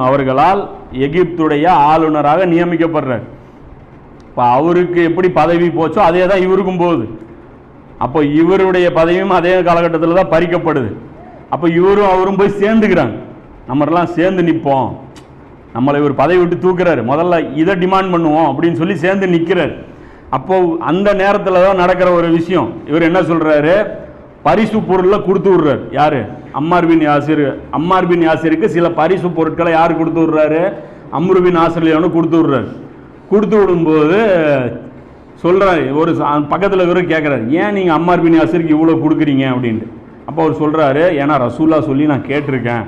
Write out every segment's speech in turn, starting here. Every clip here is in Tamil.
அவர்களால் எகிப்துடைய ஆளுநராக நியமிக்கப்படுறார். இப்போ அவருக்கு எப்படி பதவி போச்சோ அதே தான் இவருக்கும் போகுது. அப்போ இவருடைய பதவியும் அதே காலகட்டத்தில் தான் பறிக்கப்படுது. அப்போ இவரும் அவரும் போய் சேர்ந்துக்கிறாங்க. நம்மளாம் சேர்ந்து நிற்போம், நம்மளை இவர் பதவி விட்டு தூக்குறாரு, முதல்ல இதை டிமாண்ட் பண்ணுவோம் அப்படின்னு சொல்லி சேர்ந்து நிற்கிறார். அப்போ அந்த நேரத்தில் தான் நடக்கிற ஒரு விஷயம். இவர் என்ன சொல்றாரு, பரிசு பொருளை கொடுத்து விடுறாரு. யாரு? அம்மார் பின் யாசிர். அம்மார் பின் யாசிருக்கு சில பரிசு பொருட்களை யார் கொடுத்து விடுறாரு? அம்ரு பின் ஆசிரியவனு கொடுத்து விடுறாரு. கொடுத்து விடும்போது சொல்றாரு, ஒரு பக்கத்தில் இவரு கேட்குறாரு, ஏன் நீங்கள் அம்மார் பின் யாசிருக்கு இவ்வளோ கொடுக்குறீங்க அப்படின்ட்டு. அப்போ அவர் சொல்கிறாரு, ஏன்னா ரசூலா சொல்லி நான் கேட்டிருக்கேன்,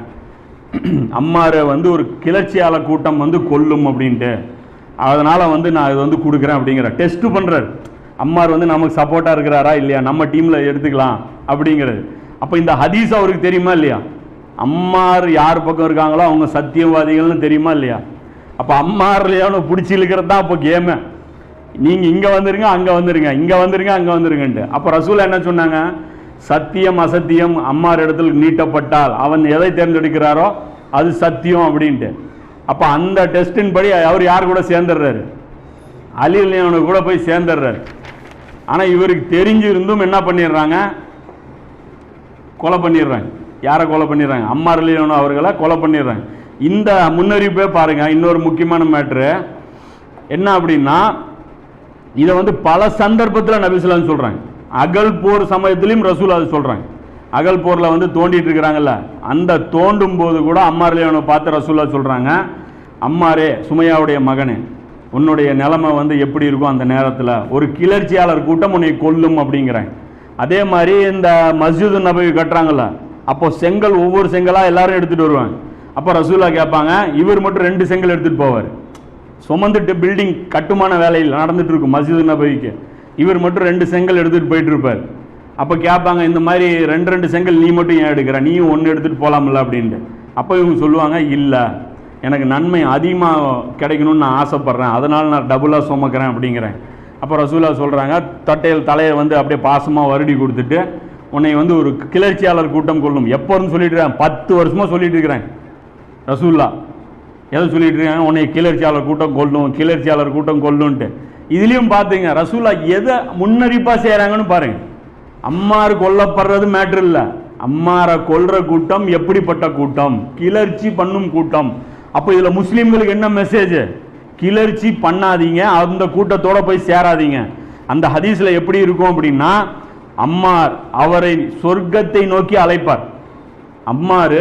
அம்மாரை ஒரு கிளர்ச்சியாளர் கூட்டம் கொல்லும் அப்படின்ட்டு, அதனால் நான் இது கொடுக்குறேன் அப்படிங்கிற டெஸ்ட் பண்ணுறாரு. அம்மார் நமக்கு சப்போர்ட்டாக இருக்கிறாரா இல்லையா, நம்ம டீமில் எடுத்துக்கலாம் அப்படிங்கிறது. அப்போ இந்த ஹதீஸ் அவருக்கு தெரியுமா இல்லையா? அம்மார் யார் பக்கம் இருக்காங்களோ அவங்க சத்தியவாதிகள்னு தெரியுமா இல்லையா? அப்போ அம்மார்லையான பிடிச்சி இழுக்கிறது தான் அப்போ கேமு. நீங்கள் இங்கே வந்துருங்க, அங்கே வந்துருங்க, இங்கே வந்துருங்க, அங்கே வந்துருங்கன்ட்டு. அப்போ ரசூல் என்ன சொன்னாங்க? சத்தியம் அசத்தியம் அம்மார் இடத்துல நீட்டப்பட்டால் அவன் எதை தேர்ந்தெடுக்கிறாரோ அது சத்தியம் அப்படின்ட்டு. அப்போ அந்த டெஸ்டின் படி அவர் யார் கூட சேர்ந்துடுறாரு? அலி அலியவனு கூட போய் சேர்ந்துடுறாரு. ஆனால் இவருக்கு தெரிஞ்சிருந்தும் என்ன பண்ணிடுறாங்க? கொலை பண்ணிடுறாங்க. யாரை கொலை பண்ணிடுறாங்க? அம்மார் அலியவனு அவர்களை கொலை பண்ணிடுறாங்க. இந்த முன்னறிவிப்பே பாருங்க. இன்னொரு முக்கியமான மேட்ரு என்ன அப்படின்னா, இதை பல சந்தர்ப்பத்தில் நபி ஸல்லல்லாஹு அலைஹி வஸல்லம் சொல்றாங்க. அகல் போர் சமயத்திலையும் ரசூல் அது சொல்றாங்க. அகல் போரில் தோண்டிட்டு இருக்கிறாங்கல்ல, அந்த தோண்டும் போது கூட அம்மார் அலியவனை பார்த்து ரசூலா சொல்றாங்க, அம்மாரே, சுமையாவுடைய மகனே, உன்னுடைய நிலைமை எப்படி இருக்கும் அந்த நேரத்தில், ஒரு கிளர்ச்சியாளர் கூட்டம் உன்னை கொல்லும் அப்படிங்கிறாங்க. அதே மாதிரி இந்த மஸ்ஜிது நபவி கட்டுறாங்கல்ல, அப்போ செங்கல் ஒவ்வொரு செங்கலாக எல்லாரும் எடுத்துகிட்டு வருவாங்க. அப்போ ரசூலா கேட்பாங்க, இவர் மட்டும் 2 செங்கல் எடுத்துகிட்டு போவார். சுமந்துட்டு பில்டிங் கட்டுமான வேலையில் நடந்துட்டு இருக்கும் மஸ்ஜிது நபவிக்கு, இவர் மட்டும் 2 செங்கல் எடுத்துகிட்டு போயிட்டு இருப்பார். அப்போ கேட்பாங்க, இந்த மாதிரி 2 செங்கல் நீ மட்டும் ஏன் எடுக்கிற, நீயும் 1 எடுத்துகிட்டு போகலாம்ல அப்படின்ட்டு. அப்போ இவங்க சொல்லுவாங்க, இல்லை, எனக்கு நன்மை அதிகமாக கிடைக்கணும்னு நான் ஆசைப்பட்றேன், அதனால் நான் டபுளாக சுமக்கிறேன் அப்படிங்கிறேன். அப்போ ரசூலா சொல்கிறாங்க, தொட்டையில் தலையை அப்படியே பாசமாக வருடி கொடுத்துட்டு, உன்னை ஒரு கிளர்ச்சியாளர் கூட்டம் கொள்ளும். எப்போன்னு சொல்லிட்டு இருக்கேன், 10 வருஷமாக சொல்லிட்டு இருக்கிறேன் ரசூல்லா. எதை சொல்லிட்டு இருக்காங்க? உன்னை கிளர்ச்சியாளர் கூட்டம் கொள்ளும், கிளர்ச்சியாளர் கூட்டம் கொள்ளுன்ட்டு. இதுலேயும் பார்த்துங்க ரசூல்லா எதை முன்னறிப்பாக செய்கிறாங்கன்னு பாருங்க. அம்மார் கொல்லப்படுறது மேட்ரு இல்லை, அம்மாரை கொல்ற கூட்டம் எப்படிப்பட்ட கூட்டம்? கிளர்ச்சி பண்ணும் கூட்டம். அப்போ இதில் முஸ்லீம்களுக்கு என்ன மெசேஜ்? கிளர்ச்சி பண்ணாதீங்க, அந்த கூட்டத்தோட போய் சேராதீங்க. அந்த ஹதீஸில் எப்படி இருக்கும் அப்படின்னா, அம்மார் அவரை சொர்க்கத்தை நோக்கி அழைப்பார். அம்மார்